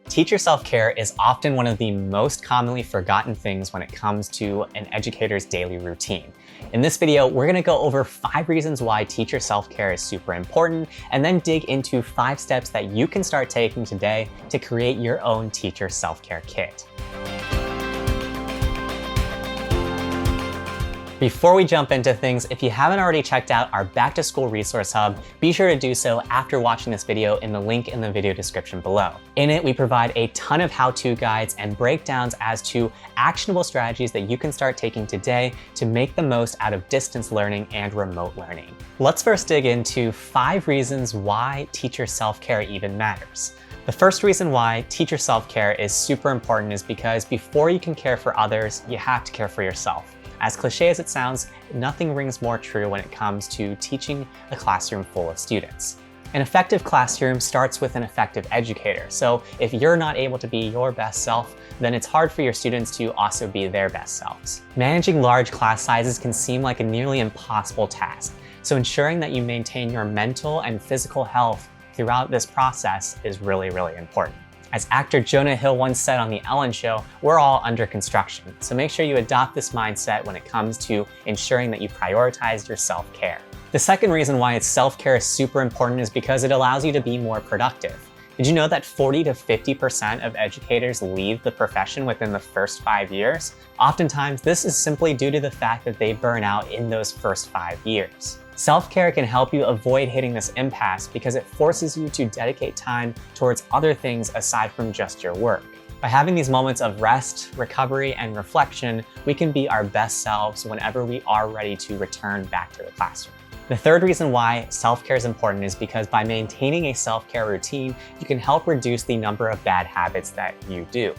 Teacher self-care is often one of the most commonly forgotten things when it comes to an educator's daily routine. In this video, we're going to go over 5 reasons why teacher self-care is super important, and then dig into 5 steps that you can start taking today to create your own teacher self-care kit. Before we jump into things, if you haven't already checked out our Back to School Resource Hub, be sure to do so after watching this video in the link in the video description below. In it, we provide a ton of how-to guides and breakdowns as to actionable strategies that you can start taking today to make the most out of distance learning and remote learning. Let's first dig into 5 reasons why teacher self-care even matters. The first reason why teacher self-care is super important is because before you can care for others, you have to care for yourself. As cliche as it sounds, nothing rings more true when it comes to teaching a classroom full of students. An effective classroom starts with an effective educator. So if you're not able to be your best self, then it's hard for your students to also be their best selves. Managing large class sizes can seem like a nearly impossible task. So ensuring that you maintain your mental and physical health throughout this process is really, really important. As actor Jonah Hill once said on The Ellen Show, we're all under construction. So make sure you adopt this mindset when it comes to ensuring that you prioritize your self-care. The second reason why self-care is super important is because it allows you to be more productive. Did you know that 40 to 50% of educators leave the profession within the first 5 years? Oftentimes, this is simply due to the fact that they burn out in those first 5 years. Self-care can help you avoid hitting this impasse because it forces you to dedicate time towards other things aside from just your work. By having these moments of rest, recovery, and reflection, we can be our best selves whenever we are ready to return back to the classroom. The third reason why self-care is important is because by maintaining a self-care routine, you can help reduce the number of bad habits that you do.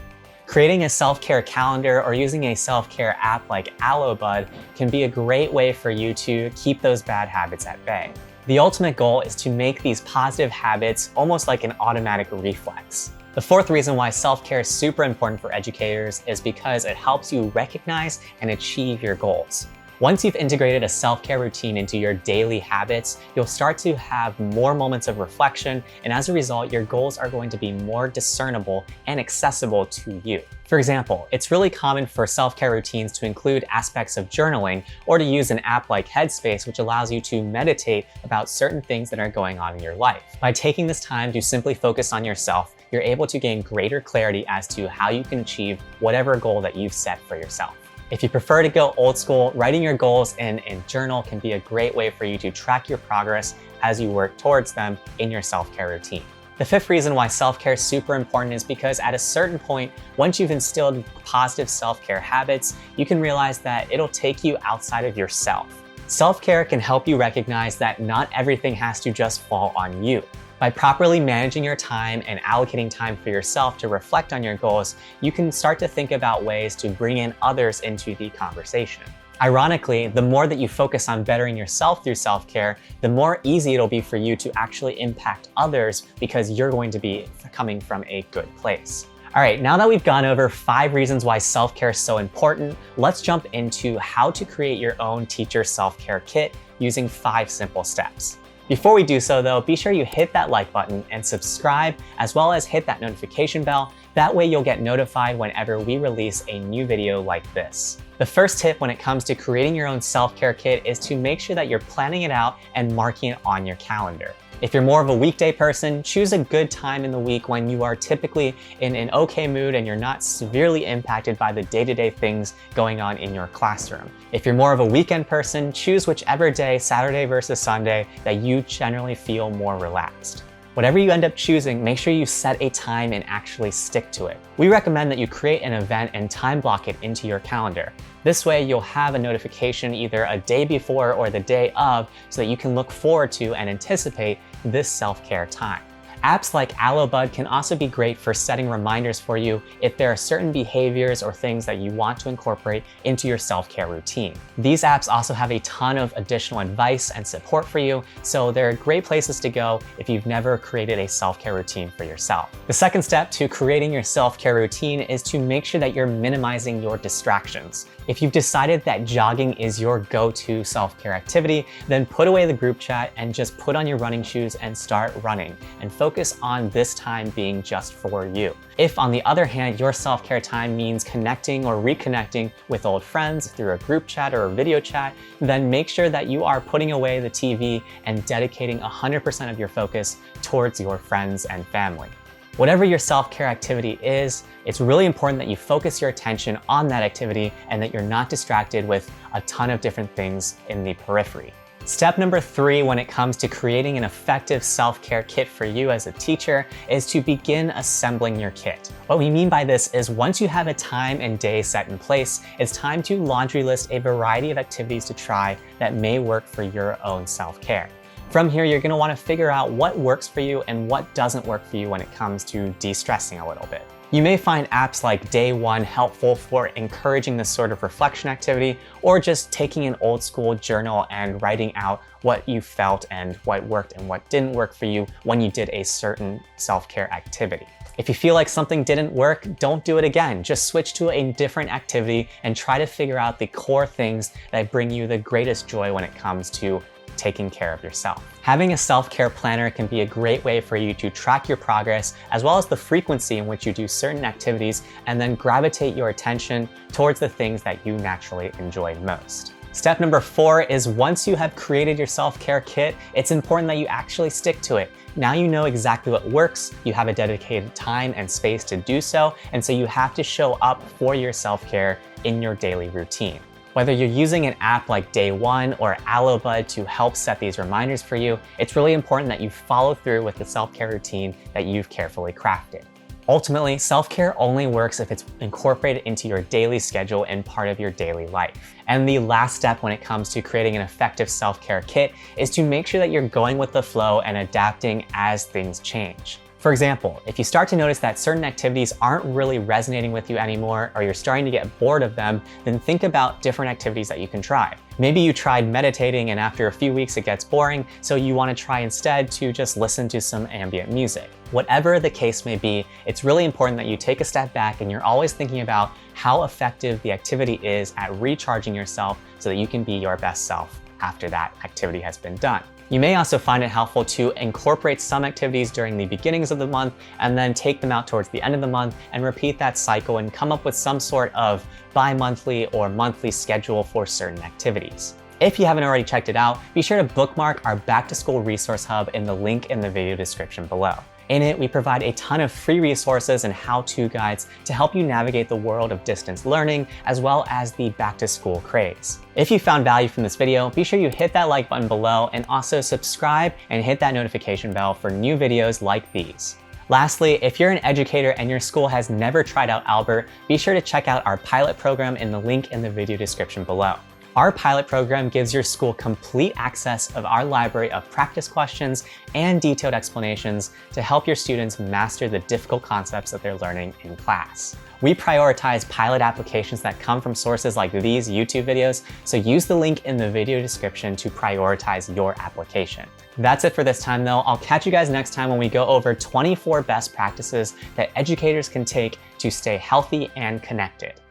Creating a self-care calendar or using a self-care app like Albert.io can be a great way for you to keep those bad habits at bay. The ultimate goal is to make these positive habits almost like an automatic reflex. The fourth reason why self-care is super important for educators is because it helps you recognize and achieve your goals. Once you've integrated a self-care routine into your daily habits, you'll start to have more moments of reflection, and as a result, your goals are going to be more discernible and accessible to you. For example, it's really common for self-care routines to include aspects of journaling or to use an app like Headspace, which allows you to meditate about certain things that are going on in your life. By taking this time to simply focus on yourself, you're able to gain greater clarity as to how you can achieve whatever goal that you've set for yourself. If you prefer to go old school, writing your goals in a journal can be a great way for you to track your progress as you work towards them in your self-care routine. The fifth reason why self-care is super important is because at a certain point, once you've instilled positive self-care habits, you can realize that it'll take you outside of yourself. Self-care can help you recognize that not everything has to just fall on you. By properly managing your time and allocating time for yourself to reflect on your goals, you can start to think about ways to bring in others into the conversation. Ironically, the more that you focus on bettering yourself through self-care, the more easy it'll be for you to actually impact others because you're going to be coming from a good place. All right, now that we've gone over 5 reasons why self-care is so important, let's jump into how to create your own teacher self-care kit using 5 simple steps. Before we do so though, be sure you hit that like button and subscribe, as well as hit that notification bell. That way you'll get notified whenever we release a new video like this. The first tip when it comes to creating your own self-care kit is to make sure that you're planning it out and marking it on your calendar. If you're more of a weekday person, choose a good time in the week when you are typically in an okay mood and you're not severely impacted by the day-to-day things going on in your classroom. If you're more of a weekend person, choose whichever day, Saturday versus Sunday, that you generally feel more relaxed. Whatever you end up choosing, make sure you set a time and actually stick to it. We recommend that you create an event and time block it into your calendar. This way you'll have a notification either a day before or the day of so that you can look forward to and anticipate this self-care time. Apps like Albert.io can also be great for setting reminders for you if there are certain behaviors or things that you want to incorporate into your self-care routine. These apps also have a ton of additional advice and support for you, so they're great places to go if you've never created a self-care routine for yourself. The second step to creating your self-care routine is to make sure that you're minimizing your distractions. If you've decided that jogging is your go-to self-care activity, then put away the group chat and just put on your running shoes and start running, and focus focus on this time being just for you. If, on the other hand, your self-care time means connecting or reconnecting with old friends through a group chat or a video chat, then make sure that you are putting away the TV and dedicating 100% of your focus towards your friends and family. Whatever your self-care activity is, it's really important that you focus your attention on that activity and that you're not distracted with a ton of different things in the periphery. Step number 3 when it comes to creating an effective self-care kit for you as a teacher is to begin assembling your kit. What we mean by this is once you have a time and day set in place, it's time to laundry list a variety of activities to try that may work for your own self-care. From here, you're gonna wanna figure out what works for you and what doesn't work for you when it comes to de-stressing a little bit. You may find apps like Day One helpful for encouraging this sort of reflection activity, or just taking an old school journal and writing out what you felt and what worked and what didn't work for you when you did a certain self-care activity. If you feel like something didn't work, don't do it again. Just switch to a different activity and try to figure out the core things that bring you the greatest joy when it comes to taking care of yourself. Having a self-care planner can be a great way for you to track your progress as well as the frequency in which you do certain activities and then gravitate your attention towards the things that you naturally enjoy most. Step number 4 is once you have created your self-care kit, it's important that you actually stick to it. Now you know exactly what works, you have a dedicated time and space to do so, and so you have to show up for your self-care in your daily routine. Whether you're using an app like Day One or Albert.io to help set these reminders for you, it's really important that you follow through with the self-care routine that you've carefully crafted. Ultimately, self-care only works if it's incorporated into your daily schedule and part of your daily life. And the last step when it comes to creating an effective self-care kit is to make sure that you're going with the flow and adapting as things change. For example, if you start to notice that certain activities aren't really resonating with you anymore, or you're starting to get bored of them, then think about different activities that you can try. Maybe you tried meditating and after a few weeks it gets boring, so you want to try instead to just listen to some ambient music. Whatever the case may be, it's really important that you take a step back and you're always thinking about how effective the activity is at recharging yourself so that you can be your best self after that activity has been done. You may also find it helpful to incorporate some activities during the beginnings of the month and then take them out towards the end of the month and repeat that cycle and come up with some sort of bi-monthly or monthly schedule for certain activities. If you haven't already checked it out, be sure to bookmark our Back to School Resource Hub in the link in the video description below. In it, we provide a ton of free resources and how-to guides to help you navigate the world of distance learning, as well as the back-to-school craze. If you found value from this video, be sure you hit that like button below and also subscribe and hit that notification bell for new videos like these. Lastly, if you're an educator and your school has never tried out Albert, be sure to check out our pilot program in the link in the video description below. Our pilot program gives your school complete access of our library of practice questions and detailed explanations to help your students master the difficult concepts that they're learning in class. We prioritize pilot applications that come from sources like these YouTube videos, so use the link in the video description to prioritize your application. That's it for this time though. I'll catch you guys next time when we go over 24 best practices that educators can take to stay healthy and connected.